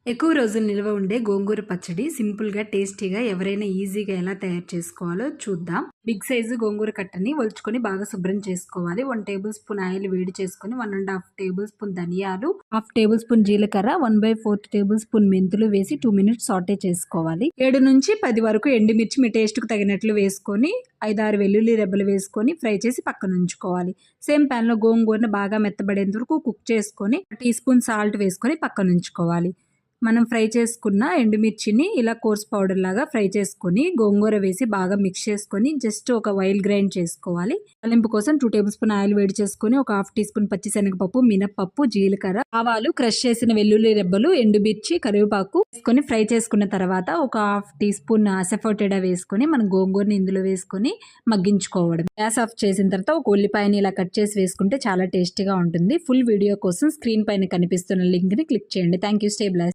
ఎక్కువ రోజులు నిల్వ ఉండే గోంగూర పచ్చడి సింపుల్‌గా, టేస్టీగా ఎవరైనా ఈజీగా ఎలా తయారు చేసుకోవాలో చూద్దాం. బిగ్ సైజు గోంగూర కట్టని ఒలుచుకొని బాగా శుభ్రం చేసుకోవాలి. 1 టేబుల్ స్పూన్ ఆయిల్ వేడి చేసుకొని 1 ½ టేబుల్ స్పూన్ ధనియాలు, హాఫ్ టేబుల్ స్పూన్ జీలకర్ర, 1/4 టేబుల్ స్పూన్ మెంతులు వేసి 2 మినిట్స్ సాటే చేసుకోవాలి. 7 నుంచి 10 వరకు ఎండుమిర్చి మీ టేస్ట్‌కు తగినట్లు వేసుకొని 5, 6 వెల్లుల్లి రెబ్బలు వేసుకొని ఫ్రై చేసి పక్కన ఉంచుకోవాలి. సేమ్ ప్యాన్‌లో గోంగూరను బాగా మెత్తబడేంత వరకు కుక్ చేసుకొని టీ స్పూన్ సాల్ట్ వేసుకొని పక్కన ఉంచుకోవాలి. మనం ఫ్రై చేసుకున్న ఎండుమిర్చిని ఇలా కోర్స్ పౌడర్ లాగా ఫ్రై చేసుకొని గోంగూర వేసి బాగా మిక్స్ చేసుకొని జస్ట్ ఒక వైల్ గ్రైండ్ చేసుకోవాలి. తాలింపు కోసం 2 టేబుల్ స్పూన్ ఆయిల్ వేడి చేసుకొని ఒక హాఫ్ టీ స్పూన్ పచ్చిశనగపప్పు, మినప్పప్పు, జీలకర్ర, ఆవాలు, క్రష్ చేసిన వెల్లుల్లి రెబ్బలు, ఎండుమిర్చి, కరివేపాకు వేసుకొని ఫ్రై చేసుకున్న తర్వాత ఒక హాఫ్ టీ స్పూన్ అసఫోటిడా వేసుకొని మనం గోంగూరని ఇందులో వేసుకొని మగ్గించుకోవడం. గ్యాస్ ఆఫ్ చేసిన తర్వాత ఒక ఉల్లిపాయని ఇలా కట్ చేసి వేసుకుంటే చాలా టేస్టీగా ఉంటుంది. ఫుల్ వీడియో కోసం స్క్రీన్ పైన కనిపిస్తున్న లింక్ ని క్లిక్ చేయండి. Thank you. Stay blessed.